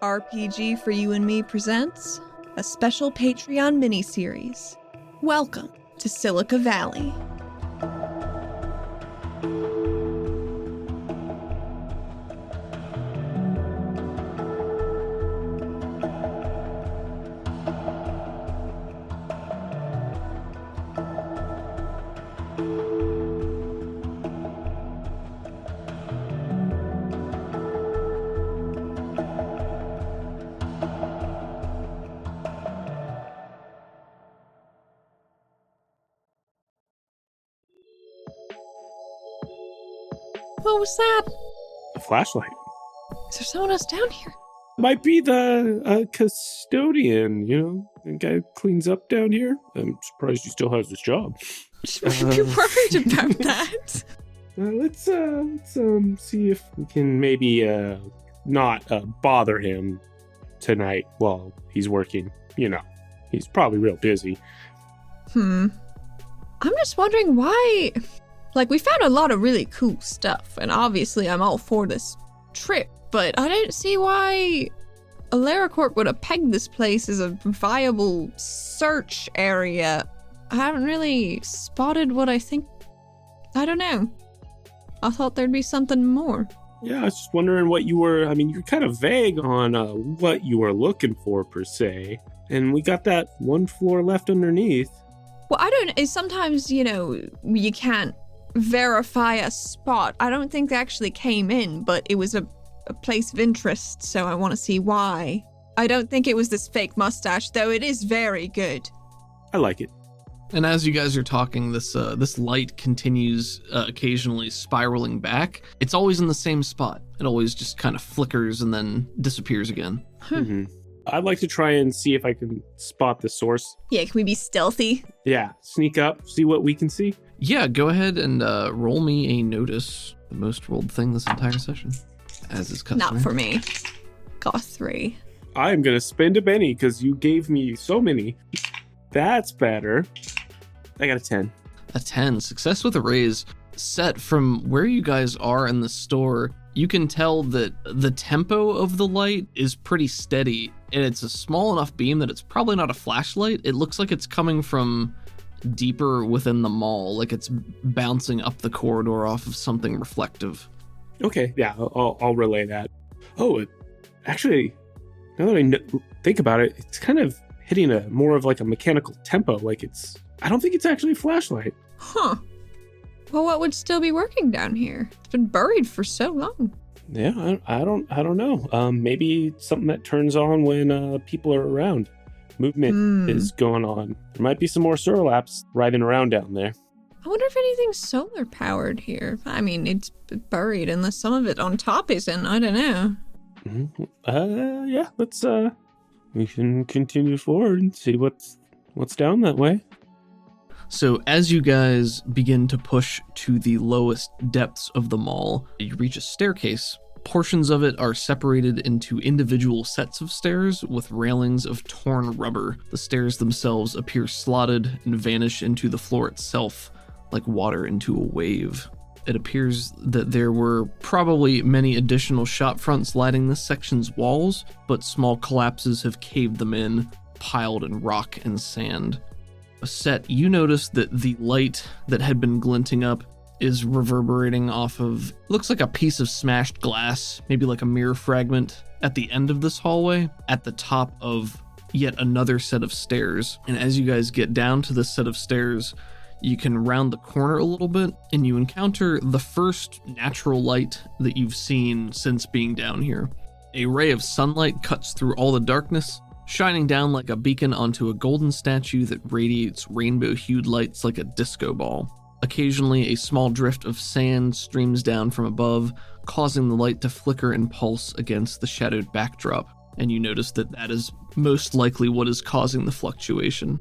RPG for You and Me presents a special Patreon miniseries. Welcome to Silica Valley. What was that? A flashlight. Is there someone else down here? Might be the custodian, the guy who cleans up down here. I'm surprised he still has his job. You're worried about that? Let's see if we can maybe not bother him tonight while he's working. He's probably real busy. I'm just wondering why... we found a lot of really cool stuff, and obviously I'm all for this trip, but I didn't see why AlariCorp would have pegged this place as a viable search area. I haven't really spotted what I think... I don't know. I thought there'd be something more. Yeah, I was just wondering what you were... you're kind of vague on what you were looking for, per se. And we got that one floor left underneath. Well, I don't know. Sometimes, you can't verify a spot. I don't think they actually came in, but it was a place of interest, so I want to see why. I don't think it was this fake mustache, though it is very good. I like it. And as you guys are talking, this light continues occasionally spiraling back. It's always in the same spot. It always just kind of flickers and then disappears again. Mm-hmm. I'd like to try and see if I can spot the source. Yeah, can we be stealthy? Yeah, sneak up, see what we can see. Yeah, go ahead and roll me a notice. The most rolled thing this entire session, as is customary. Not for me. Got a 3. I'm going to spend a penny because you gave me so many. That's better. I got a 10. A 10. Success with a raise. Set from where you guys are in the store, you can tell that the tempo of the light is pretty steady, and it's a small enough beam that it's probably not a flashlight. It looks like it's coming from deeper within the mall, like it's bouncing up the corridor off of something reflective. Okay, yeah, I'll relay that. Oh, actually, now that I think about it, it's kind of hitting more of like a mechanical tempo. I don't think it's actually a flashlight. Huh. Well, what would still be working down here? It's been buried for so long. Yeah, I don't know. Maybe something that turns on when people are around. Movement is going on. There might be some more Surlaps riding around down there. I wonder if anything's solar powered here. It's buried unless some of it on top isn't. I don't know. Mm-hmm. Yeah, let's we can continue forward and see what's down that way. So as you guys begin to push to the lowest depths of the mall, you reach a staircase. Portions of it are separated into individual sets of stairs with railings of torn rubber. The stairs themselves appear slotted and vanish into the floor itself, like water into a wave. It appears that there were probably many additional shop fronts lining this section's walls, but small collapses have caved them in, piled in rock and sand. Set, you notice that the light that had been glinting up is reverberating off of, looks like a piece of smashed glass, maybe like a mirror fragment at the end of this hallway, at the top of yet another set of stairs. And as you guys get down to this set of stairs, you can round the corner a little bit and you encounter the first natural light that you've seen since being down here. A ray of sunlight cuts through all the darkness, shining down like a beacon onto a golden statue that radiates rainbow-hued lights like a disco ball. Occasionally, a small drift of sand streams down from above, causing the light to flicker and pulse against the shadowed backdrop, and you notice that is most likely what is causing the fluctuation.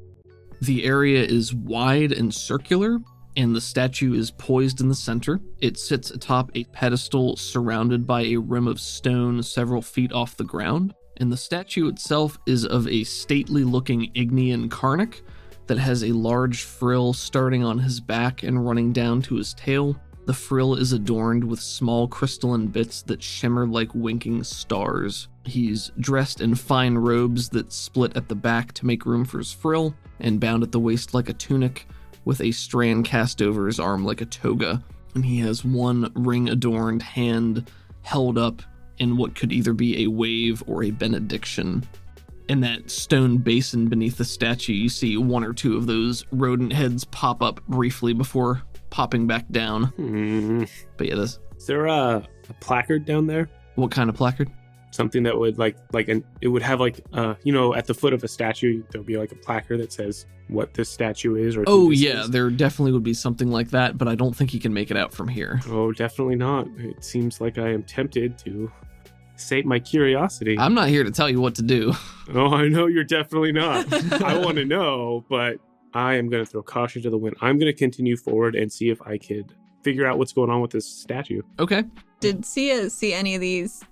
The area is wide and circular, and the statue is poised in the center. It sits atop a pedestal surrounded by a rim of stone several feet off the ground. And the statue itself is of a stately-looking Ignean Karnak that has a large frill starting on his back and running down to his tail. The frill is adorned with small crystalline bits that shimmer like winking stars. He's dressed in fine robes that split at the back to make room for his frill, and bound at the waist like a tunic, with a strand cast over his arm like a toga. And he has one ring-adorned hand held up in what could either be a wave or a benediction. In that stone basin beneath the statue, you see one or two of those rodent heads pop up briefly before popping back down. But yeah, Is there a placard down there? what kind of placard? Something that would it would have at the foot of a statue, there'll be like a placard that says what this statue is. Or Oh who this yeah, is. there definitely would be something like that, but I don't think he can make it out from here. Oh, definitely not. It seems like I am tempted to sate my curiosity. I'm not here to tell you what to do. Oh, I know you're definitely not. I want to know, but I am going to throw caution to the wind. I'm going to continue forward and see if I could figure out what's going on with this statue. Okay. Did Sia see any of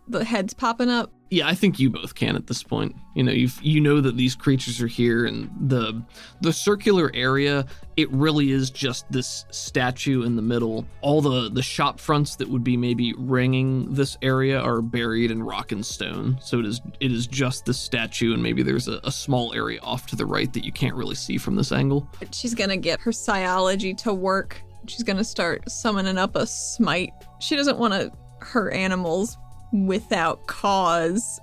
the heads popping up? Yeah, I think you both can at this point. You know that these creatures are here, and the circular area, it really is just this statue in the middle. All the shop fronts that would be maybe ringing this area are buried in rock and stone. So it is just the statue, and maybe there's a small area off to the right that you can't really see from this angle. She's gonna get her psiology to work. She's gonna start summoning up a smite. She doesn't want to hurt animals without cause,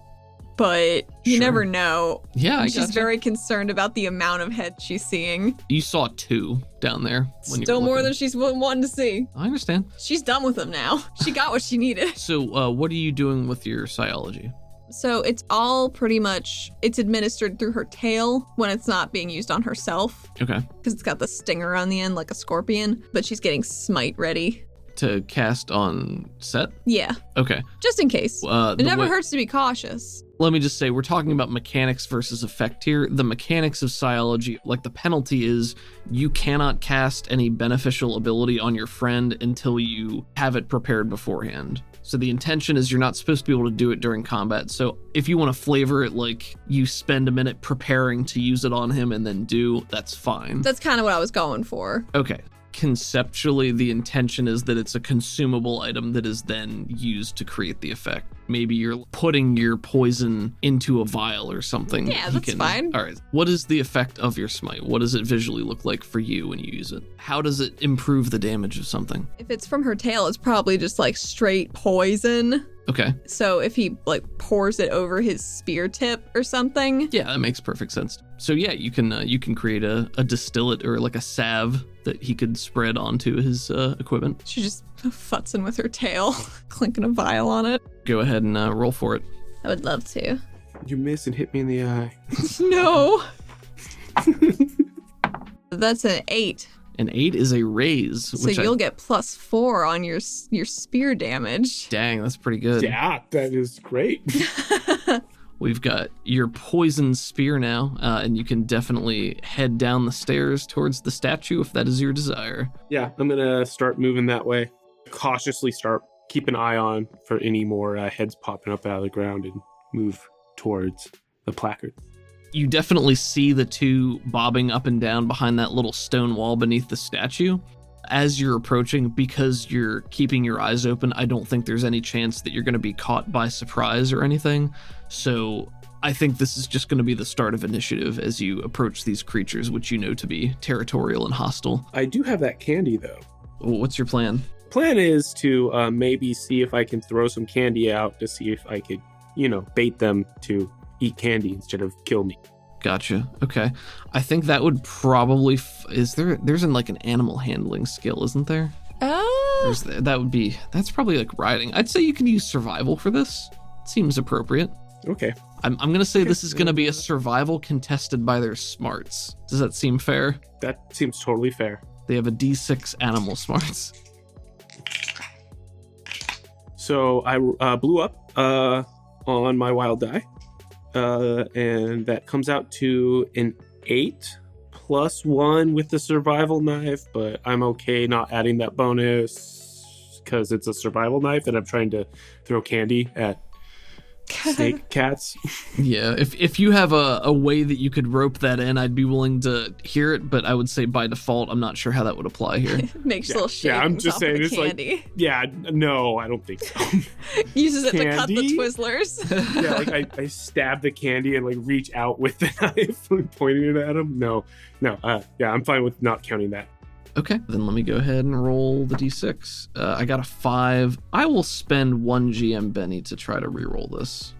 but you Sure. never know. Yeah, I She's gotcha. very concerned about the amount of heads she's seeing. You saw 2 down there. When you Still were more looking. than she's wanting to see. I understand. She's done with them now. She got what she needed. So what are you doing with your psiology? So it's all pretty much, it's administered through her tail when it's not being used on herself, Okay. because it's got the stinger on the end like a scorpion, but she's getting smite ready. To cast on Set? Yeah, Okay. just in case. It The never way- hurts to be cautious. Let me just say, we're talking about mechanics versus effect here. The mechanics of psiology, like the penalty is you cannot cast any beneficial ability on your friend until you have it prepared beforehand. So the intention is you're not supposed to be able to do it during combat. So if you want to flavor it like you spend a minute preparing to use it on him and then do, that's fine. That's kind of what I was going for. Okay. Conceptually, the intention is that it's a consumable item that is then used to create the effect. Maybe you're putting your poison into a vial or something. Yeah, He that's fine. All right. What is the effect of your smite? What does it visually look like for you when you use it? How does it improve the damage of something? If it's from her tail, it's probably just like straight poison. Okay. So if he like pours it over his spear tip or something. Yeah, that makes perfect sense. So yeah, you can create a distillate or like a salve that he could spread onto his equipment. She just futzing with her tail, clinking a vial on it. Go ahead and roll for it. I would love to. You miss and hit me in the eye. No. That's an 8. An 8 is a raise. So Which you'll get +4 on your spear damage. Dang, that's pretty good. Yeah, that is great. We've got your poison spear now, and you can definitely head down the stairs towards the statue if that is your desire. Yeah, I'm gonna start moving that way. Cautiously start keep an eye on for any more heads popping up out of the ground and move towards the placard. You definitely see the 2 bobbing up and down behind that little stone wall beneath the statue. As you're approaching, because you're keeping your eyes open, I don't think there's any chance that you're going to be caught by surprise or anything. So I think this is just going to be the start of initiative as you approach these creatures, which you know to be territorial and hostile. I do have that candy though. What's your plan? Plan is to maybe see if I can throw some candy out to see if I could, bait them to eat candy instead of kill me. Gotcha. Okay. I think that would probably... there's like an animal handling skill, isn't there? Oh. That's probably like riding. I'd say you can use survival for this. Seems appropriate. Okay. I'm going to say this is going to be a survival contested by their smarts. Does that seem fair? That seems totally fair. They have a D6 animal smarts. So I blew up on my wild die. And that comes out to an 8 +1 with the survival knife, but I'm okay not adding that bonus because it's a survival knife and I'm trying to throw candy at Snake cats. Yeah, if you have a way that you could rope that in, I'd be willing to hear it, but I would say by default, I'm not sure how that would apply here. Makes little shake. Yeah, I'm just saying it's candy. like, yeah, no, I don't think so. Uses it to cut the Candy? Twizzlers. Yeah, like I stab the candy and like reach out with the knife and pointing it at him. No, yeah, I'm fine with not counting that. Okay, then let me go ahead and roll the d6. I got a 5. I will spend 1 GM Benny to try to reroll this.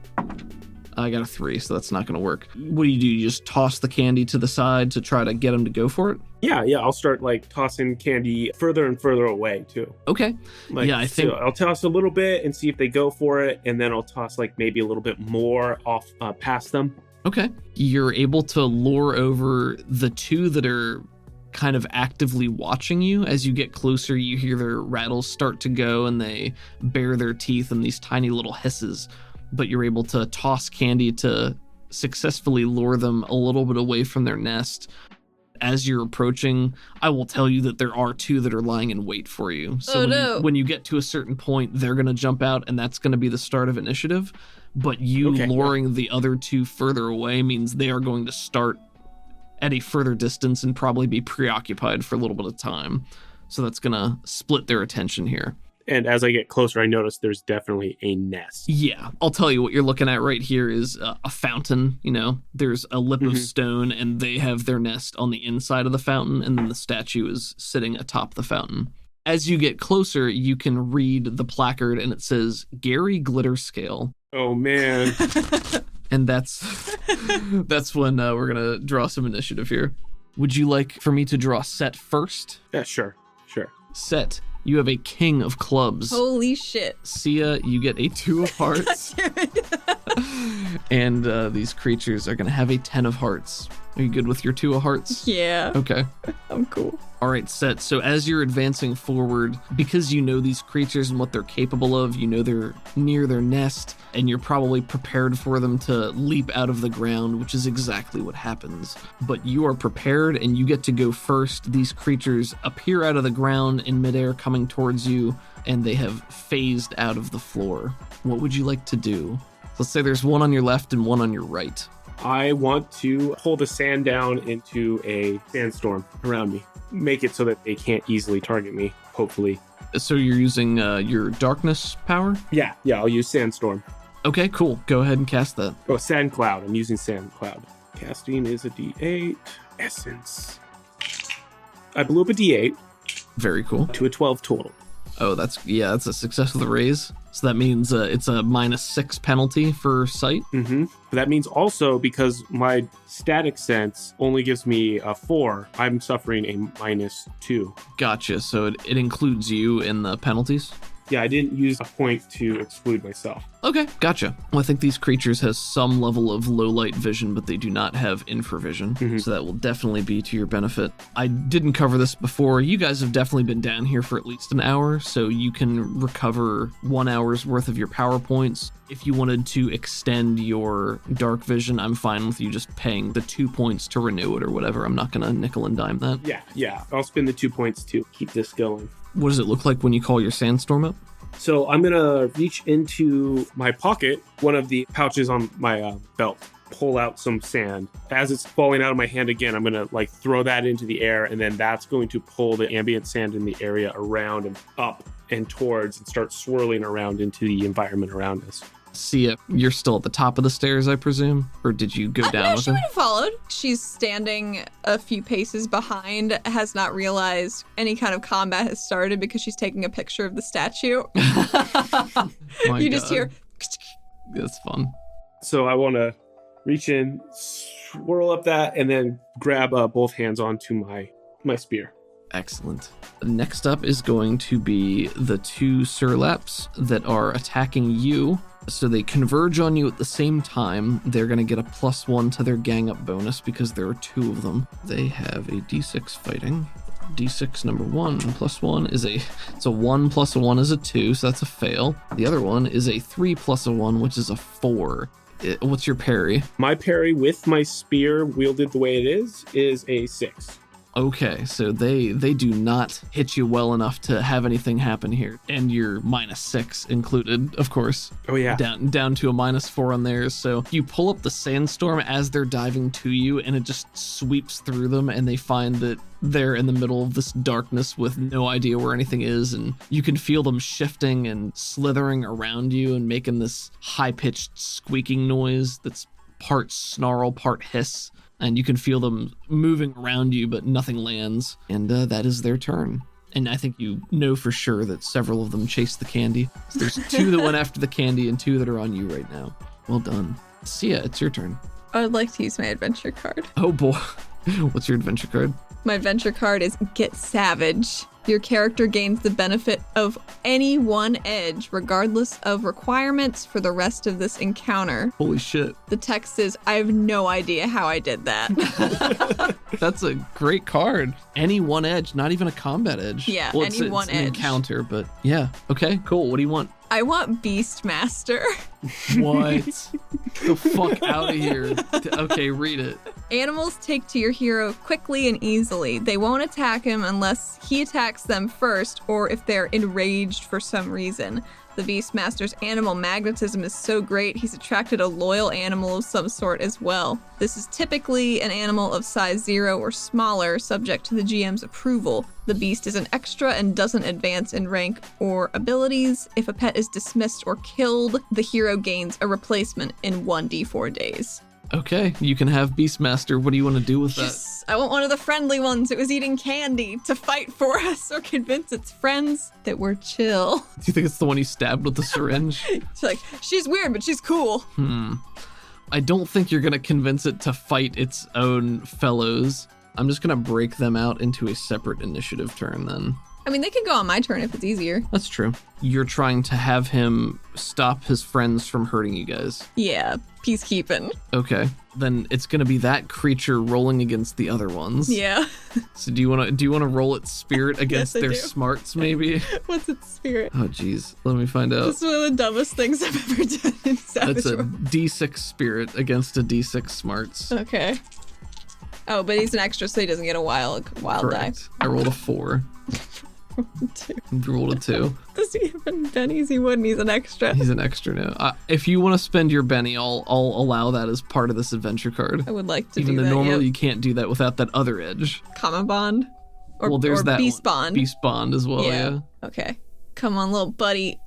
I got a 3, so that's not going to work. What do? You just toss the candy to the side to try to get him to go for it? Yeah, I'll start like tossing candy further and further away too. Okay. Like, yeah, I think so I'll toss a little bit and see if they go for it, and then I'll toss like maybe a little bit more off past them. Okay. You're able to lure over the 2 that are kind of actively watching you. As you get closer, you hear their rattles start to go and they bare their teeth in these tiny little hisses, but you're able to toss candy to successfully lure them a little bit away from their nest. As you're approaching, I will tell you that there are 2 that are lying in wait for you. So when you get to a certain point, they're going to jump out and that's going to be the start of initiative. But you luring the other 2 further away means they are going to start at a further distance and probably be preoccupied for a little bit of time. So that's going to split their attention here. And as I get closer, I notice there's definitely a nest. Yeah, I'll tell you what you're looking at right here is a fountain. You know, there's a lip of stone and they have their nest on the inside of the fountain, and then the statue is sitting atop the fountain. As you get closer, you can read the placard and it says Gary Glitter Scale. Oh man. And that's when we're going to draw some initiative here. Would you like for me to draw Set first? Yeah, sure. Set, you have a King of Clubs. Holy shit. Sia, you get a 2 of Hearts. And these creatures are going to have a 10 of Hearts. Are you good with your 2 of Hearts? Yeah. Okay. I'm cool. All right, Set. So as you're advancing forward, because you know these creatures and what they're capable of, you know they're near their nest, and you're probably prepared for them to leap out of the ground, which is exactly what happens. But you are prepared and you get to go first. These creatures appear out of the ground in midair coming towards you, and they have phased out of the floor. What would you like to do? Let's say there's one on your left and one on your right. I want to pull the sand down into a sandstorm around me. Make it so that they can't easily target me, hopefully. So you're using your darkness power? Yeah, I'll use sandstorm. Okay, cool. Go ahead and cast that. Oh, sand cloud. I'm using sand cloud. Casting is a D8. Essence. I blew up a D8. Very cool. To a 12 total. Oh, that's a success with a raise. So that means it's a -6 penalty for sight. Mm-hmm. But that means also because my static sense only gives me a 4, I'm suffering a -2. Gotcha. So it includes you in the penalties? Yeah, I didn't use a point to exclude myself. Okay, gotcha. Well, I think these creatures has some level of low light vision, but they do not have infravision, so that will definitely be to your benefit. I didn't cover this before. You guys have definitely been down here for at least an hour, so you can recover 1 hour's worth of your power points. If you wanted to extend your dark vision, I'm fine with you just paying the 2 points to renew it or whatever. I'm not gonna nickel and dime that. Yeah. I'll spend the 2 points to keep this going. What does it look like when you call your sandstorm up? So I'm going to reach into my pocket, one of the pouches on my belt, pull out some sand. As it's falling out of my hand again, I'm going to like throw that into the air, and then that's going to pull the ambient sand in the area around and up and towards and start swirling around into the environment around us. Sia, you're still at the top of the stairs, I presume? Or did you go down no, with she her? would have followed. She's standing a few paces behind, has not realized any kind of combat has started because she's taking a picture of the statue. You just hear... That's fun. So I want to reach in, swirl up that, and then grab both hands onto my spear. Excellent. Next up is going to be the 2 Surlaps that are attacking you. So they converge on you at the same time. They're going to get a +1 to their gang up bonus because there are 2 of them. They have a D6 fighting. D6 number 1 +1 is it's a 1 + a 1 is a 2, so that's a fail. The other one is a 3 + a 1, which is a 4. What's your parry? My parry with my spear wielded the way it is a 6. Okay, so they do not hit you well enough to have anything happen here. And you're -6 included, of course. Oh, yeah. Down to a -4 on theirs. So you pull up the sandstorm as they're diving to you, and it just sweeps through them, and they find that they're in the middle of this darkness with no idea where anything is, and you can feel them shifting and slithering around you and making this high-pitched squeaking noise that's part snarl, part hiss. And you can feel them moving around you, but nothing lands. And that is their turn. And I think you know for sure that several of them chase the candy. So there's 2 that went after the candy and 2 that are on you right now. Well done. Sia, it's your turn. I would like to use my adventure card. Oh boy. What's your adventure card? My adventure card is Get Savage. Your character gains the benefit of any one edge, regardless of requirements for the rest of this encounter. Holy shit. The text is, I have no idea how I did that. That's a great card. Any one edge, not even a combat edge. Yeah, well, any one it's an edge. encounter, but yeah. Okay, cool. What do you want? I want Beastmaster. What? The fuck out of here. Okay, read it. Animals take to your hero quickly and easily. They won't attack him unless he attacks them first or if they're enraged for some reason. The Beastmaster's animal magnetism is so great, he's attracted a loyal animal of some sort as well. This is typically an animal of size 0 or smaller, subject to the GM's approval. The beast is an extra and doesn't advance in rank or abilities. If a pet is dismissed or killed, the hero gains a replacement in 1d4 days. Okay, you can have Beastmaster. What do you want to do with that? Yes, I want one of the friendly ones. It was eating candy to fight for us or convince its friends that we're chill. Do you think it's the one you stabbed with the syringe? It's like, she's weird, but she's cool. I don't think you're going to convince it to fight its own fellows. I'm just going to break them out into a separate initiative turn then. I mean, they can go on my turn if it's easier. That's true. You're trying to have him stop his friends from hurting you guys. Yeah, peacekeeping. Okay. Then it's going to be that creature rolling against the other ones. Yeah. So do you want to roll its spirit against Yes, I their do. smarts maybe? What's its spirit? Oh geez. Let me find out. This is one of the dumbest things I've ever done in Savage That's a World. D6 spirit against a D6 smarts. Okay. Oh, but he's an extra, so he doesn't get a wild die. Correct. I rolled a 4. Two. You rolled a 2. Does he have any bennies? He wouldn't. He's an extra. He's an extra now. If you want to spend your Benny, I'll allow that as part of this adventure card. I would like to Even do though that. normally you Yep. can't do that without that other edge. Common bond. Or, Well, there's or that beast one. bond. Beast bond as well, yeah. Okay. Come on, little buddy.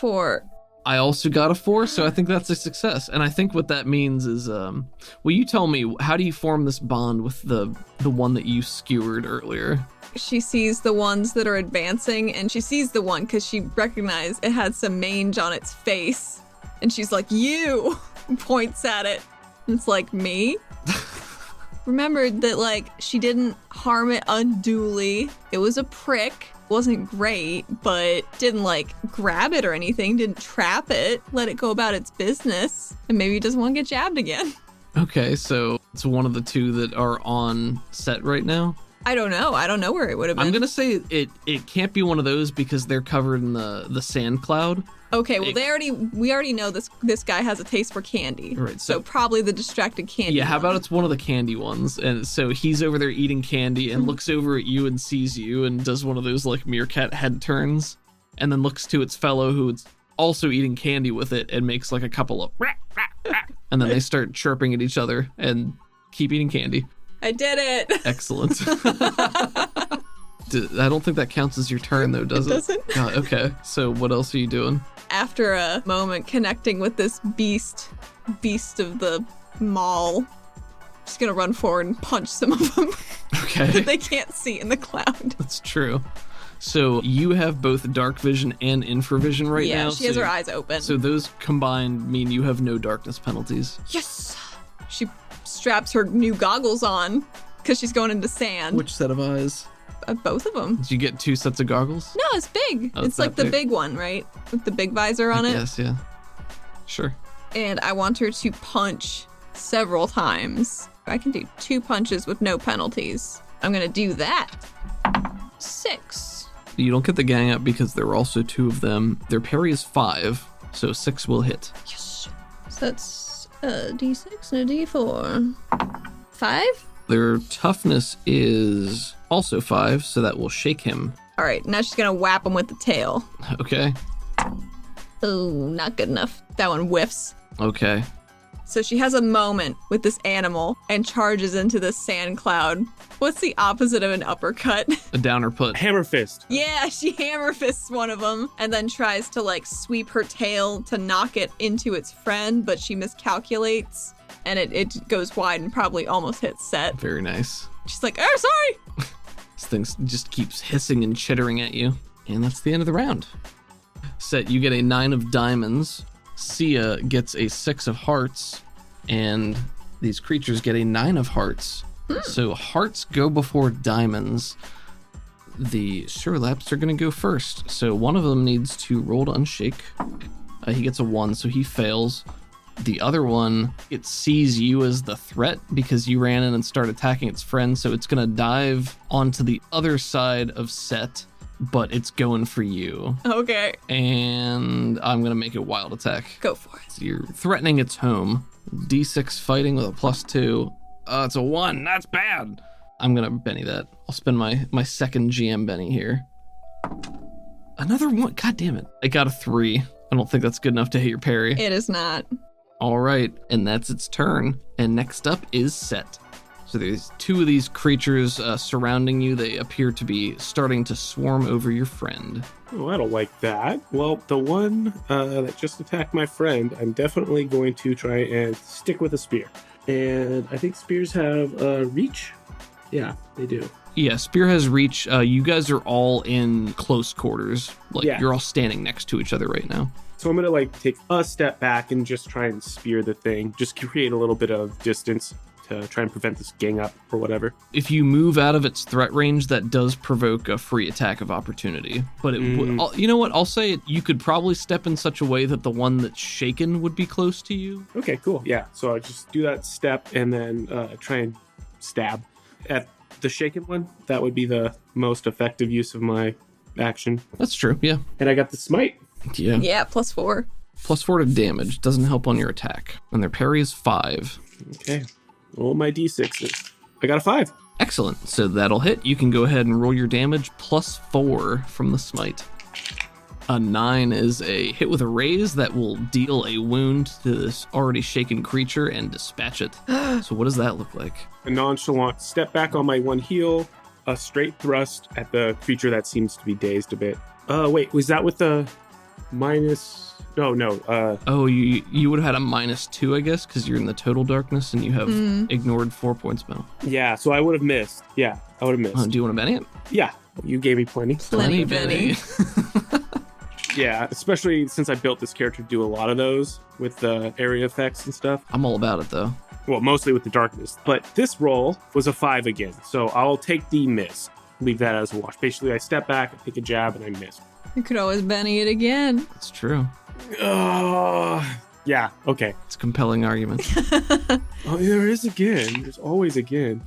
4. I also got a 4, so I think that's a success. And I think what that means is, well, you tell me, how do you form this bond with the one that you skewered earlier? She sees the ones that are advancing, and she sees the one because she recognized it had some mange on its face. And she's like, you! Points at it. And it's like, me? Remembered that, like, she didn't harm it unduly. It was a prick. Wasn't great, but didn't, like, grab it or anything. Didn't trap it. Let it go about its business. And maybe it doesn't want to get jabbed again. Okay, so it's one of the 2 that are on set right now. I don't know. I don't know where it would have been. I'm gonna say it can't be one of those because they're covered in the sand cloud. Okay, well, we already know this guy has a taste for candy. Right, So probably the distracted candy. Yeah, how one. about it's one of the candy ones? And so he's over there eating candy and looks over at you and sees you and does one of those like meerkat head turns and then looks to its fellow who's also eating candy with it and makes like a couple of and then they start chirping at each other and keep eating candy. I did it. Excellent. I don't think that counts as your turn though, does it? doesn't. Okay, so what else are you doing? After a moment connecting with this beast of the mall, just gonna run forward and punch some of them Okay. that they can't see in the cloud. That's true. So you have both dark vision and infravision right now. Yeah, she has her eyes open. So those combined mean you have no darkness penalties. Yes! She straps her new goggles on because she's going into sand. Which set of eyes? Both of them. Did you get 2 sets of goggles? No, it's big. Oh, it's that like the big? big one, right? With the big visor on it. Yes, yeah. Sure. And I want her to punch several times. I can do 2 punches with no penalties. I'm gonna do that. 6. You don't get the gang up because there were also 2 of them. Their parry is 5, so 6 will hit. Yes. So that's a d6 and a d4. 5? Their toughness is also 5, so that will shake him. All right, now she's gonna whap him with the tail. Okay. Oh, not good enough. That one whiffs. Okay. So she has a moment with this animal and charges into the sand cloud. What's the opposite of an uppercut? A downer put. Hammer fist. Yeah, she hammer fists one of them and then tries to like sweep her tail to knock it into its friend, but she miscalculates and it goes wide and probably almost hits Set. Very nice. She's like, oh, sorry. This thing just keeps hissing and chittering at you. And that's the end of the round. Set, you get a 9 of diamonds. Sia gets a 6 of hearts. And these creatures get a 9 of hearts. So hearts go before diamonds. The Surlaps are going to go first. So one of them needs to roll to unshake. He gets a 1, so he fails. The other one, it sees you as the threat because you ran in and started attacking its friend. So it's going to dive onto the other side of Set, but it's going for you. Okay, And I'm going to make a wild attack. go for it. So you're threatening its home. D6 fighting with a +2. It's a 1. That's bad. I'm going to Benny that. I'll spend my second GM Benny here. Another 1. God damn it. I got a 3. I don't think that's good enough to hit your parry. It is not. All right, and that's its turn. And next up is Set. So there's 2 of these creatures surrounding you. They appear to be starting to swarm over your friend. Oh, I don't like that. Well, the one that just attacked my friend, I'm definitely going to try and stick with a spear. And I think spears have reach. Yeah, they do. Yeah, Spear has reach. You guys are all in close quarters. Like, Yeah. you're all standing next to each other right now. So I'm going to take a step back and just try and spear the thing. Just create a little bit of distance to try and prevent this gang up or whatever. If you move out of its threat range, that does provoke a free attack of opportunity. But you know what? I'll say it. You could probably step in such a way that the one that's shaken would be close to you. Okay, cool. Yeah, so I just do that step and then try and stab at the shaken one. That would be the most effective use of my action. That's true. Yeah. And I got the smite. Yeah. Yeah, +4. +4 to damage. Doesn't help on your attack. And their parry is 5. Okay. Roll my d6s. I got a 5. Excellent. So that'll hit. You can go ahead and roll your damage +4 from the smite. A 9 is a hit with a raise that will deal a wound to this already shaken creature and dispatch it. So what does that look like? A nonchalant step back on my one heel. A straight thrust at the creature that seems to be dazed a bit. Wait, was that with the minus... No. Oh, you would have had a -2, I guess, because you're in the total darkness and you have ignored 4 points spell. Yeah, so I would have missed. Yeah, I would have missed. Do you want to Benny it? Yeah, you gave me plenty. Plenty, Benny. Yeah, especially since I built this character to do a lot of those with the area effects and stuff. I'm all about it, though. Well, mostly with the darkness. But this roll was a 5 again, so I'll take the miss. Leave that as a wash. Basically, I step back, I take a jab, and I miss. You could always Benny it again. That's true. Yeah, okay. It's a compelling argument. Oh, there is again. There's always again.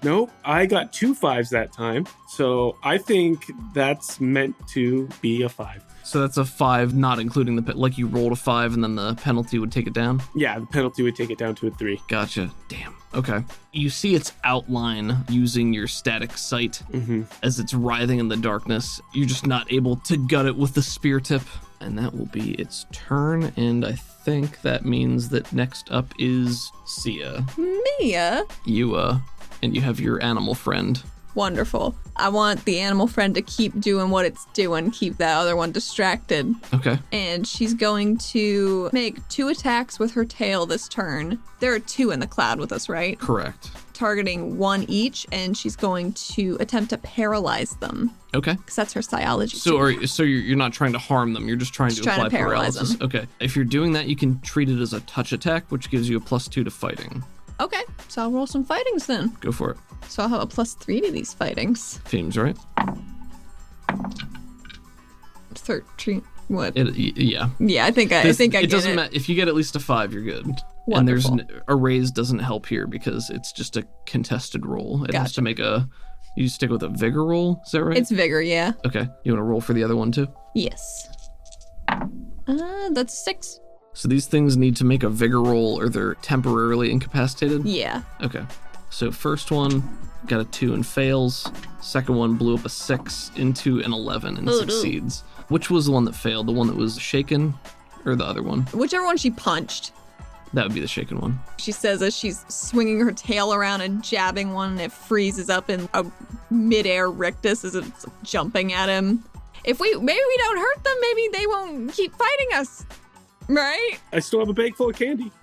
Nope, I got 2 5s that time, so I think that's meant to be a 5. So that's a 5, not including like you rolled a 5 and then the penalty would take it down? Yeah, the penalty would take it down to a 3. Gotcha. Damn. Okay. You see its outline using your static sight as it's writhing in the darkness. You're just not able to gut it with the spear tip. And that will be its turn. And I think that means that next up is Sia. Mia? You, and you have your animal friend. Wonderful. I want the animal friend to keep doing what it's doing, keep that other one distracted. Okay. And she's going to make 2 attacks with her tail this turn. There are 2 in the cloud with us, right? Correct. Targeting 1 each, and she's going to attempt to paralyze them. Okay. Because that's her psiology. So you're not trying to harm them, you're just trying to apply paralyze paralysis. them. Okay. If you're doing that, you can treat it as a touch attack, which gives you a +2 to fighting. Okay, so I'll roll some fightings then. Go for it. So I'll have a +3 to these fightings. Seems right. 13. What? Yeah. Yeah, I think I get it doesn't matter. If you get at least a 5, you're good. Wonderful. And there's a raise doesn't help here because it's just a contested roll. It has to make you stick with a vigor roll. Is that right? It's vigor, yeah. Okay. You want to roll for the other one too? Yes. That's 6. So these things need to make a vigor roll or they're temporarily incapacitated? Yeah. Okay. So first one got a 2 and fails. Second one blew up a 6 into an 11 and succeeds. Which was the one that failed? The one that was shaken or the other one? Whichever one she punched. That would be the shaken one. She says as she's swinging her tail around and jabbing one, and it freezes up in a mid-air rictus as it's jumping at him. Maybe we don't hurt them, maybe they won't keep fighting us, right? I still have a bag full of candy.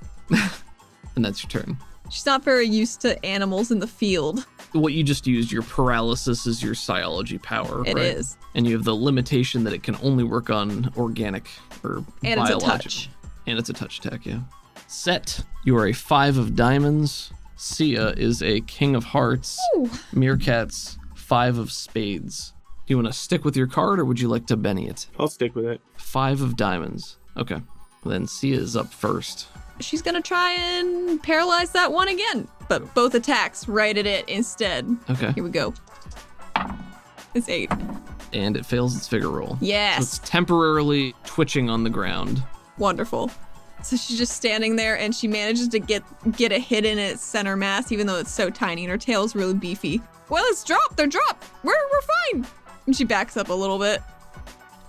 And that's your turn. She's not very used to animals in the field. What you just used, your paralysis, is your psiology power, It right? is. And you have the limitation that it can only work on organic or And biological. it's a touch. And it's a touch attack, yeah. Set, you are a 5 of diamonds. Sia is a king of hearts. Ooh. Meerkat's 5 of spades. Do you want to stick with your card, or would you like to Benny it? I'll stick with it. 5 of diamonds. Okay. Then Sia is up first. She's gonna try and paralyze that one again, but both attacks right at it instead. Okay. Here we go. It's 8. And it fails its vigor roll. Yes. So it's temporarily twitching on the ground. Wonderful. So she's just standing there, and she manages to get a hit in its center mass, even though it's so tiny, and her tail's really beefy. Well, it's dropped. They're dropped. We're fine. And she backs up a little bit.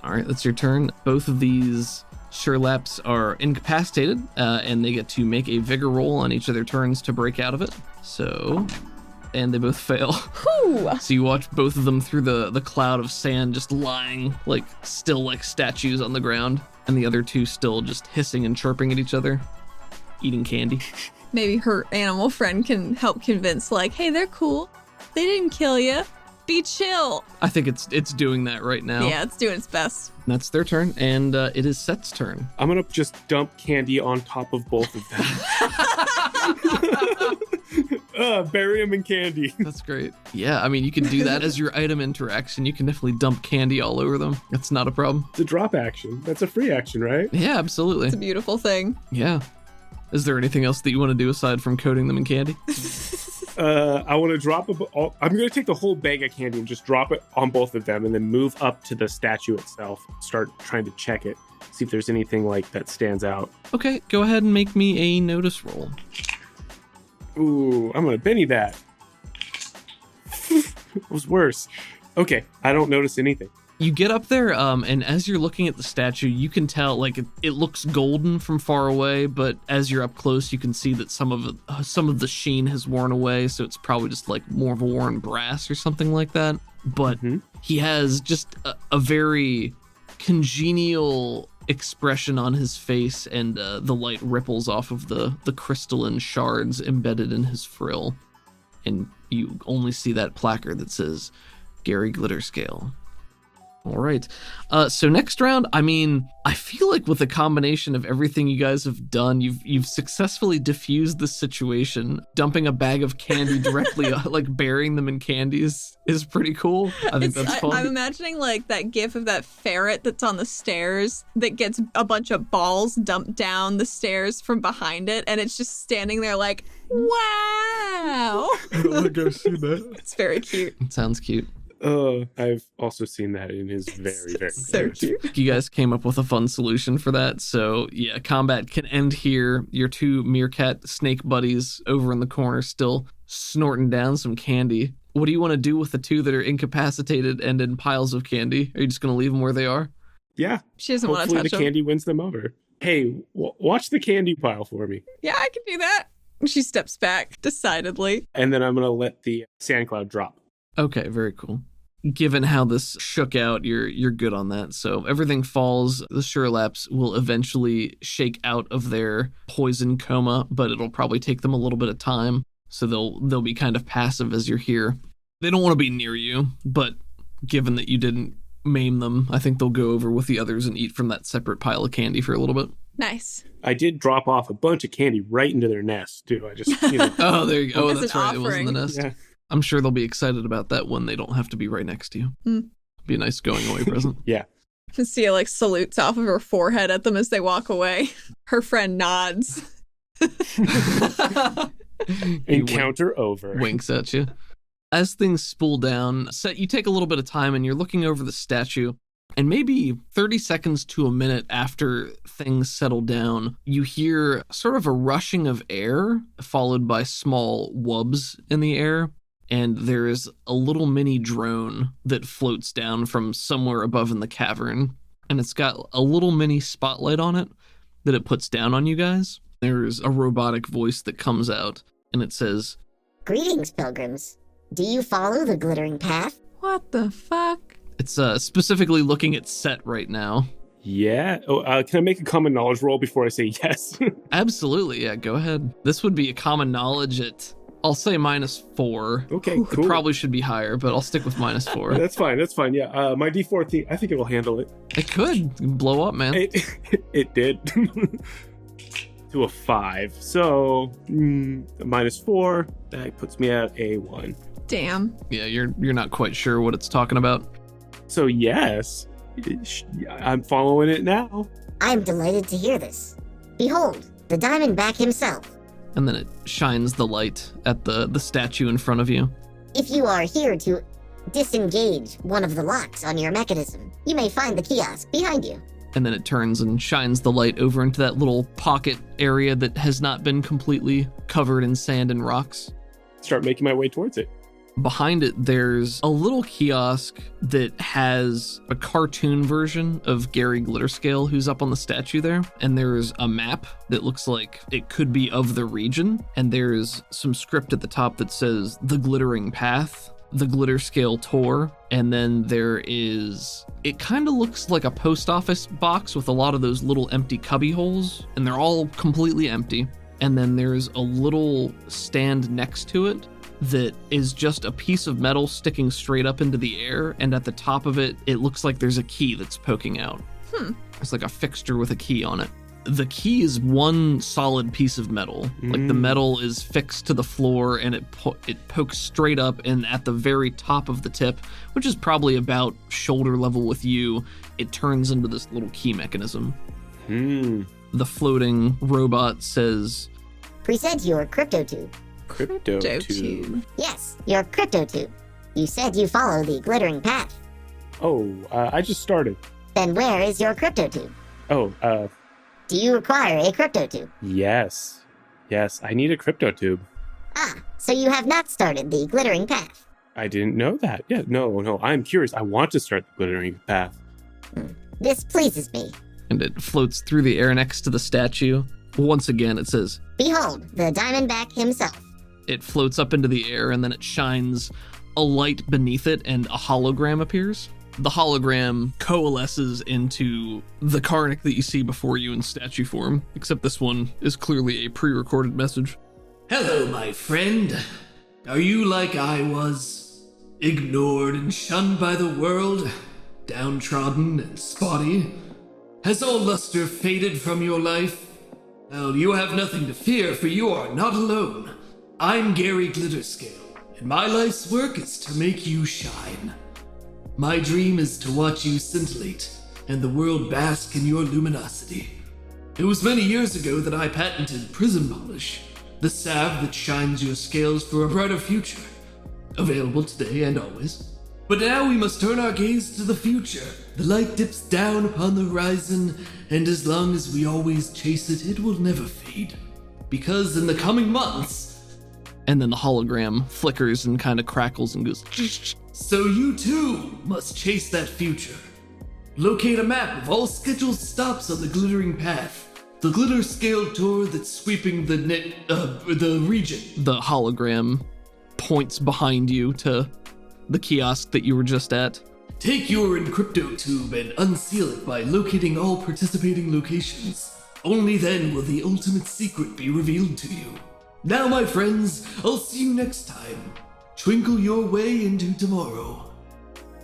All right, that's your turn. Both of these Sherlaps are incapacitated, and they get to make a vigor roll on each of their turns to break out of it. So, and they both fail. Whew. So you watch both of them through the cloud of sand, just lying still like statues on the ground, and the other two still just hissing and chirping at each other, eating candy. Maybe her animal friend can help convince, hey, they're cool. They didn't kill you. Be chill. I think it's doing that right now. Yeah, it's doing its best. That's their turn, and it is Set's turn. I'm going to just dump candy on top of both of them. Bury them in candy. That's great. Yeah, I mean, you can do that as your item interaction. You can definitely dump candy all over them. That's not a problem. It's a drop action. That's a free action, right? Yeah, absolutely. It's a beautiful thing. Yeah. Is there anything else that you want to do aside from coating them in candy? I want to drop I'm going to take the whole bag of candy and just drop it on both of them and then move up to the statue itself. Start trying to check it. See if there's anything that stands out. Okay, go ahead and make me a notice roll. Ooh, I'm going to Benny that. It was worse. Okay, I don't notice anything. You get up there, and as you're looking at the statue, you can tell it looks golden from far away, but as you're up close, you can see that some of the sheen has worn away, so it's probably just more of a worn brass or something like that. But he has just a very congenial expression on his face, and the light ripples off of the crystalline shards embedded in his frill, and you only see that placard that says Gary Glitterscale. All right. So next round, I mean, I feel like with a combination of everything you guys have done, you've successfully diffused the situation. Dumping a bag of candy directly, burying them in candies is pretty cool. I think that's fun. I'm imagining that gif of that ferret that's on the stairs that gets a bunch of balls dumped down the stairs from behind it, and it's just standing there wow. I don't think I've seen that. It's very cute. It sounds cute. I've also seen that in his very, very so cute. You guys came up with a fun solution for that. So yeah, combat can end here. Your two meerkat snake buddies over in the corner still snorting down some candy. What do you want to do with the two that are incapacitated and in piles of candy? Are you just going to leave them where they are? Yeah. She doesn't want to Hopefully touch the them. candy wins them over. Hey, watch the candy pile for me. Yeah, I can do that. She steps back decidedly. And then I'm going to let the sand cloud drop. Okay, very cool. Given how this shook out, you're good on that. So everything falls. The Sherlaps will eventually shake out of their poison coma, but it'll probably take them a little bit of time. So they'll be kind of passive as you're here. They don't want to be near you, but given that you didn't maim them, I think they'll go over with the others and eat from that separate pile of candy for a little bit. Nice. I did drop off a bunch of candy right into their nest, too. I just, Oh, there you go. Oh, As that's an right. It was in the offering. nest. Yeah. I'm sure they'll be excited about that when they don't have to be right next to you. Be a nice going away present. Yeah. Sia salutes off of her forehead at them as they walk away. Her friend nods. Encounter over. Winks at you. As things spool down, Set, you take a little bit of time and you're looking over the statue. And maybe 30 seconds to a minute after things settle down, you hear sort of a rushing of air, followed by small wubs in the air. And there's a little mini drone that floats down from somewhere above in the cavern. And it's got a little mini spotlight on it that it puts down on you guys. There's a robotic voice that comes out, and it says, "Greetings, pilgrims. Do you follow the glittering path?" What the fuck? It's specifically looking at Set right now. Yeah. Oh, can I make a common knowledge roll before I say yes? Absolutely, yeah, go ahead. This would be a common knowledge at, I'll say -4. Okay, It cool. probably should be higher, but I'll stick with -4. That's fine. Yeah. My D4, I think it will handle it. It could blow up, man. It did. To a 5. So, -4. That puts me at a 1. Damn. Yeah, you're not quite sure what it's talking about. So, yes. I'm following it now. "I'm delighted to hear this. Behold, the Diamondback himself. And then it shines the light at the statue in front of you. If you are here to disengage one of the locks on your mechanism, you may find the kiosk behind you." And then it turns and shines the light over into that little pocket area that has not been completely covered in sand and rocks. Start making my way towards it. Behind it, there's a little kiosk that has a cartoon version of Gary Glitterscale, who's up on the statue there. And there's a map that looks like it could be of the region. And there's some script at the top that says The Glittering Path, The Glitterscale Tour. And then there is, it kind of looks like a post office box with a lot of those little empty cubby holes. And they're all completely empty. And then there's a little stand next to it that is just a piece of metal sticking straight up into the air, and at the top of it, it looks like there's a key that's poking out. It's like a fixture with a key on it. The key is one solid piece of metal. Like the metal is fixed to the floor, and it pokes straight up, and at the very top of the tip, which is probably about shoulder level with you, it turns into this little key mechanism. The floating robot says, "Present your crypto tube." Crypto tube. "Yes, your crypto tube. You said you follow the glittering path. Oh, I just started. Then where is your crypto tube? Oh, Do you require a crypto tube?" yes. Yes, I need a crypto tube. "Ah, so you have not started the glittering path." I didn't know that. Yeah, no, I'm curious. I want to start the glittering path. "This pleases me. and it floats through the air next to the statue. Once again, it says, Behold, the Diamondback himself." It floats up into the air, and then it shines a light beneath it, and a hologram appears. The hologram coalesces into the Karnak that you see before you in statue form, except this one is clearly a pre-recorded message. Hello, my friend. Are you like I was? Ignored and shunned by the world? Downtrodden and spotty? Has all luster faded from your life? Well, you have nothing to fear, for you are not alone. I'm Gary Glitterscale, and my life's work is to make you shine. My dream is to watch you scintillate, and the world bask in your luminosity. It was many years ago that I patented Prism Polish, the salve that shines your scales for a brighter future. Available today and always. But now we must turn our gaze to the future. The light dips down upon the horizon, and as long as we always chase it, it will never fade. Because in the coming months... And then the hologram flickers and kind of crackles and goes... So you too must chase that future. Locate a map of all scheduled stops on the Glittering Path. The Glitter Scale Tour that's sweeping the region. The hologram points behind you to the kiosk that you were just at. Take your Encrypto Tube and unseal it by locating all participating locations. Only then will the ultimate secret be revealed to you. Now, my friends, I'll see you next time. Twinkle your way into tomorrow.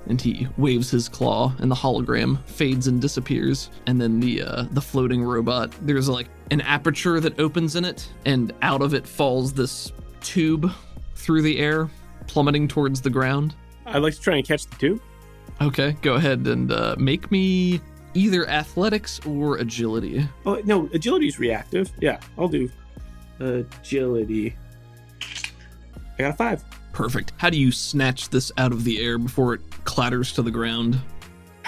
And he waves his claw, and the hologram fades and disappears. And then the floating robot, there's like an aperture that opens in it, and out of it falls this tube through the air, plummeting towards the ground. I'd like to try and catch the tube. Okay, go ahead and make me either athletics or agility. Oh, no, agility's reactive. Yeah, I'll do agility. I got a 5. Perfect. How do you snatch this out of the air before it clatters to the ground?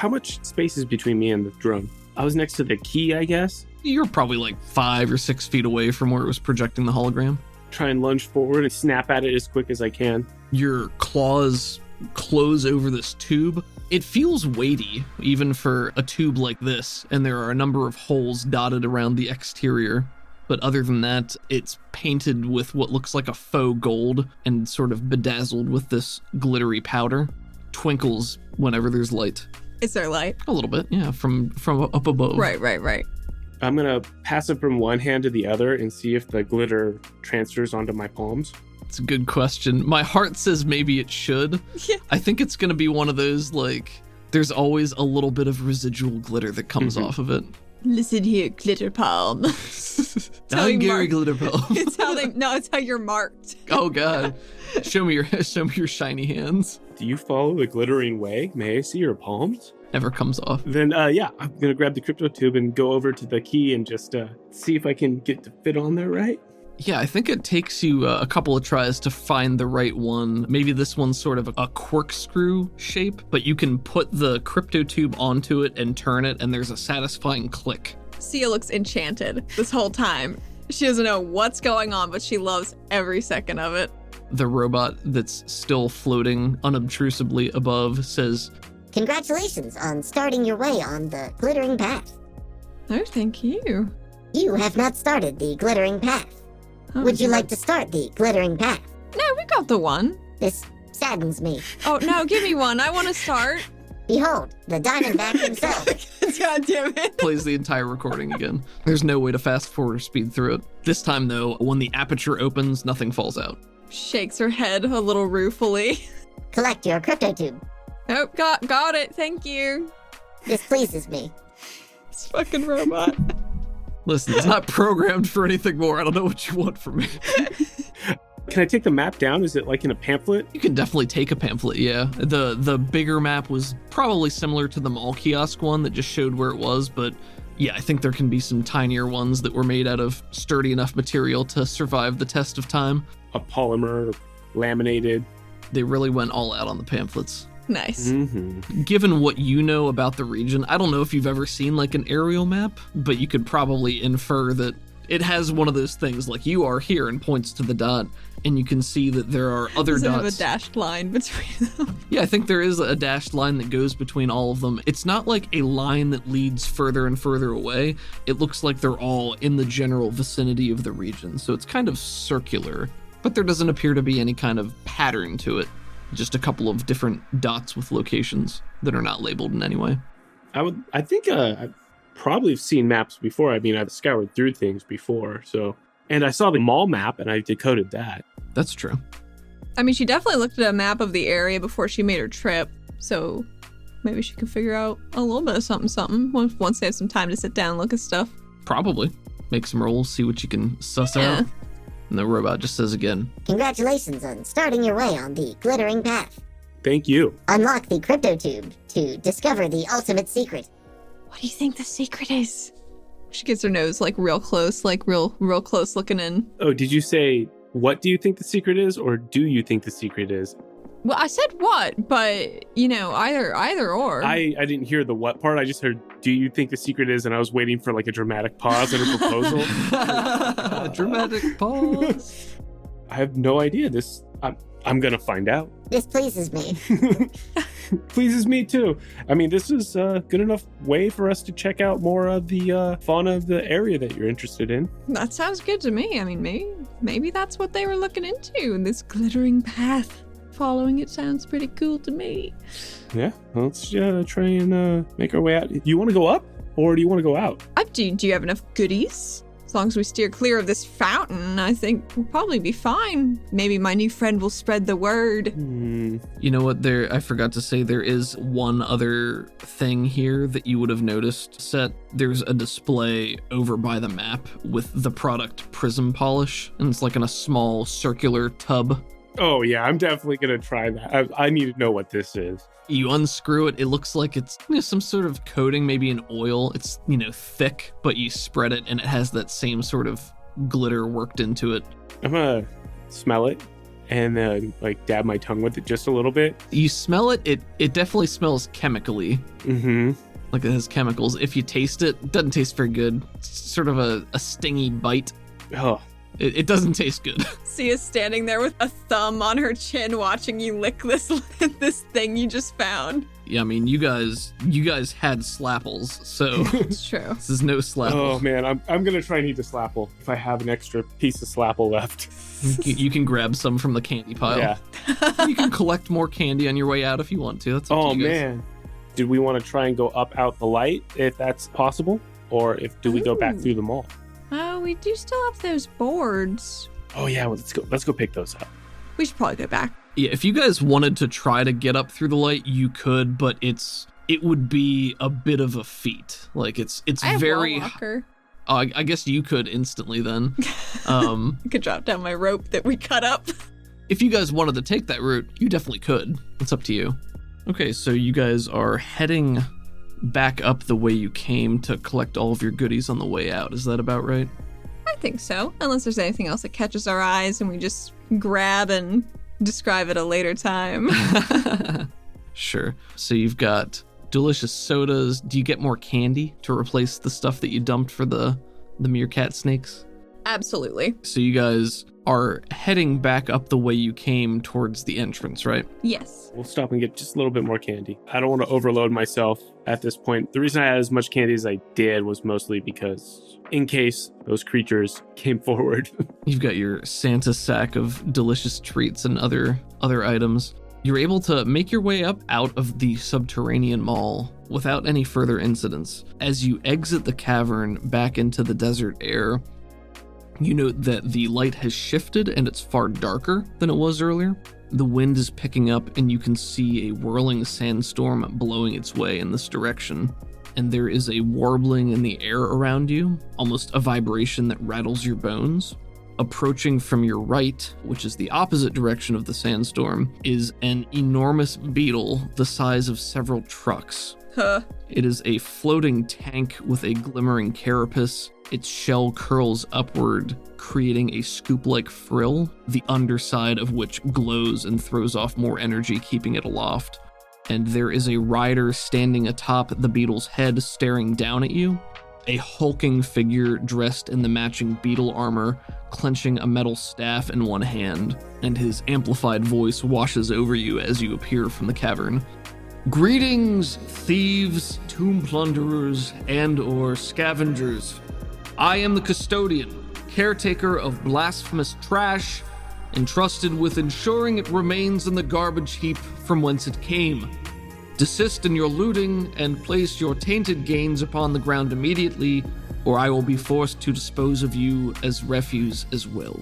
How much space is between me and the drone? I was next to the key, I guess. You're probably like 5 or 6 feet away from where it was projecting the hologram. Try and lunge forward and snap at it as quick as I can. Your claws close over this tube. It feels weighty, even for a tube like this, and there are a number of holes dotted around the exterior. But other than that, it's painted with what looks like a faux gold and sort of bedazzled with this glittery powder. Twinkles whenever there's light. Is there light? A little bit, yeah, from up above. Right. I'm going to pass it from one hand to the other and see if the glitter transfers onto my palms. It's a good question. My heart says maybe it should. Yeah. I think it's going to be one of those, like, there's always a little bit of residual glitter that comes off of it. Listen here, glitter palm. I'm Gary Glitterpalm. It's how you're marked. Oh God. Show me your shiny hands. Do you follow the glittering way? May I see your palms? Never comes off. Then, yeah, I'm going to grab the crypto tube and go over to the key and just see if I can get to fit on there right. Yeah, I think it takes you a couple of tries to find the right one. Maybe this one's sort of a corkscrew shape, but you can put the crypto tube onto it and turn it, and there's a satisfying click. Sia looks enchanted this whole time. She doesn't know what's going on, but she loves every second of it. The robot that's still floating unobtrusively above says, Congratulations on starting your way on the glittering path. Oh, thank you. You have not started the glittering path. Oh, Would you like to start the glittering path? No, we got the one. This saddens me. Oh, no, give me one. I want to start. Behold, the Diamondback himself. God damn it. plays the entire recording again. There's no way to fast forward or speed through it. This time, though, when the aperture opens, nothing falls out. Shakes her head a little ruefully. Collect your crypto tube. Oh, got it. Thank you. This pleases me. This fucking robot. Listen, it's not programmed for anything more. I don't know what you want from me. Can I take the map down? Is it like in a pamphlet? You can definitely take a pamphlet, yeah. The bigger map was probably similar to the mall kiosk one that just showed where it was, but yeah, I think there can be some tinier ones that were made out of sturdy enough material to survive the test of time. A polymer, laminated. They really went all out on the pamphlets. Nice. Mm-hmm. Given what you know about the region, I don't know if you've ever seen like an aerial map, but you could probably infer that it has one of those things like you are here and points to the dot, and you can see that there are other Does it dots. have a dashed line between them? Yeah, I think there is a dashed line that goes between all of them. It's not like a line that leads further and further away. It looks like they're all in the general vicinity of the region, so it's kind of circular, but there doesn't appear to be any kind of pattern to it. Just a couple of different dots with locations that are not labeled in any way. I think I've probably seen maps before. I mean, I've scoured through things before, so. And I saw the mall map and I decoded that. That's true. I mean, she definitely looked at a map of the area before she made her trip, so maybe she can figure out a little bit of something once they have some time to sit down and look at stuff. Probably. Make some rolls, see what you can suss out. And the robot just says again, Congratulations on starting your way on the glittering path. Thank you. Unlock the crypto tube to discover the ultimate secret. What do you think the secret is? She gets her nose like real close, like real close looking in. Oh, did you say, what do you think the secret is, or do you think the secret is? Well, I said what, but either or. I didn't hear the what part. I just heard, do you think the secret is? And I was waiting for like a dramatic pause and a proposal. dramatic pause. I have no idea. I'm going to find out. This pleases me. Pleases me too. I mean, this is a good enough way for us to check out more of the fauna of the area that you're interested in. That sounds good to me. I mean, maybe that's what they were looking into. This glittering path. Following it sounds pretty cool to me. Yeah, well, let's try and make our way out. You want to go up, or do you want to go out? Do you have enough goodies? As long as we steer clear of this fountain, I think we'll probably be fine. Maybe my new friend will spread the word. You know what? I forgot to say there is one other thing here that you would have noticed. There's a display over by the map with the product Prism Polish, and it's like in a small circular tub. Oh yeah, I'm definitely gonna try that. I need to know what this is. You unscrew it, it looks like it's some sort of coating, maybe an oil. It's thick, but you spread it and it has that same sort of glitter worked into it. I'm gonna smell it and then like dab my tongue with it just a little bit. You smell it. It definitely smells chemically. Mm-hmm. Like it has chemicals. If you taste it, it doesn't taste very good. It's sort of a stingy bite. Oh. It doesn't taste good. Sia's standing there with a thumb on her chin watching you lick this thing you just found. Yeah, I mean, you guys had Slapples, so It's true. this is no Slapple. Oh man, I'm gonna try and eat the Slapple if I have an extra piece of Slapple left. You can grab some from the candy pile. Yeah. You can collect more candy on your way out if you want to. That's up to you guys. Man, did we want to try and go up out the light if that's possible, or do we go back through the mall? Oh, we do still have those boards. Oh yeah, well, let's go pick those up. We should probably go back. Yeah, if you guys wanted to try to get up through the light, you could, but it would be a bit of a feat. Like it's I have very. wall walker. I guess you could instantly then. I could drop down my rope that we cut up. If you guys wanted to take that route, you definitely could. It's up to you. Okay, so you guys are heading back up the way you came to collect all of your goodies on the way out. Is that about right? I think so, unless there's anything else that catches our eyes and we just grab and describe at a later time. Sure. So you've got delicious sodas. Do you get more candy to replace the stuff that you dumped for the meerkat snakes? Absolutely. So you guys are heading back up the way you came towards the entrance, right? Yes. We'll stop and get just a little bit more candy. I don't want to overload myself at this point. The reason I had as much candy as I did was mostly because in case those creatures came forward. You've got your Santa sack of delicious treats and other items. You're able to make your way up out of the subterranean mall without any further incidents. As you exit the cavern back into the desert air, you note that the light has shifted and it's far darker than it was earlier. The wind is picking up and you can see a whirling sandstorm blowing its way in this direction. And there is a warbling in the air around you, almost a vibration that rattles your bones. Approaching from your right, which is the opposite direction of the sandstorm, is an enormous beetle the size of several trucks. Huh. It is a floating tank with a glimmering carapace. Its shell curls upward, creating a scoop-like frill, the underside of which glows and throws off more energy, keeping it aloft. And there is a rider standing atop the beetle's head, staring down at you. A hulking figure dressed in the matching beetle armor, clenching a metal staff in one hand, and his amplified voice washes over you as you appear from the cavern. Greetings, thieves, tomb plunderers, and/or scavengers. I am the custodian, caretaker of blasphemous trash, entrusted with ensuring it remains in the garbage heap from whence it came. Desist in your looting and place your tainted gains upon the ground immediately, or I will be forced to dispose of you as refuse as well.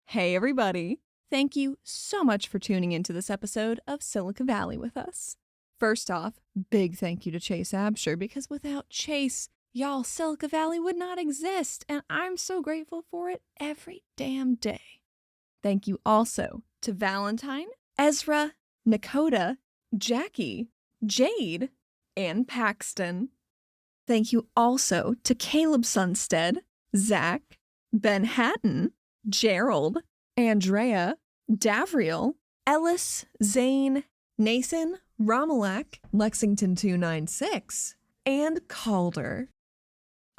Hey, everybody. Thank you so much for tuning into this episode of Silica Valley with us. First off, big thank you to Chase Absher, because without Chase, y'all, Silica Valley would not exist, and I'm so grateful for it every damn day. Thank you also to Valentine, Ezra, Nakota, Jackie, Jade, and Paxton. Thank you also to Caleb Sunstead, Zach, Ben Hatton, Gerald, Andrea, Davriel, Ellis, Zane, Nason, Romalak, Lexington 296, and Calder.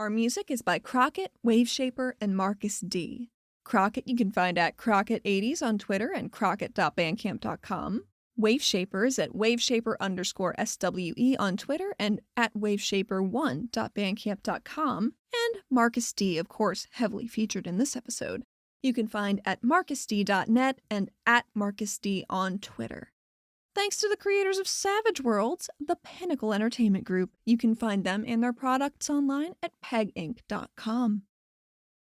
Our music is by Crockett, Waveshaper, and Marcus D. Crockett you can find at Crockett80s on Twitter and crockett.bandcamp.com. Waveshaper is at waveshaper_SWE on Twitter and at waveshaper1.bandcamp.com. And Marcus D, of course, heavily featured in this episode. You can find at marcusd.net and at marcusd on Twitter. Thanks to the creators of Savage Worlds, the Pinnacle Entertainment Group. You can find them and their products online at peginc.com.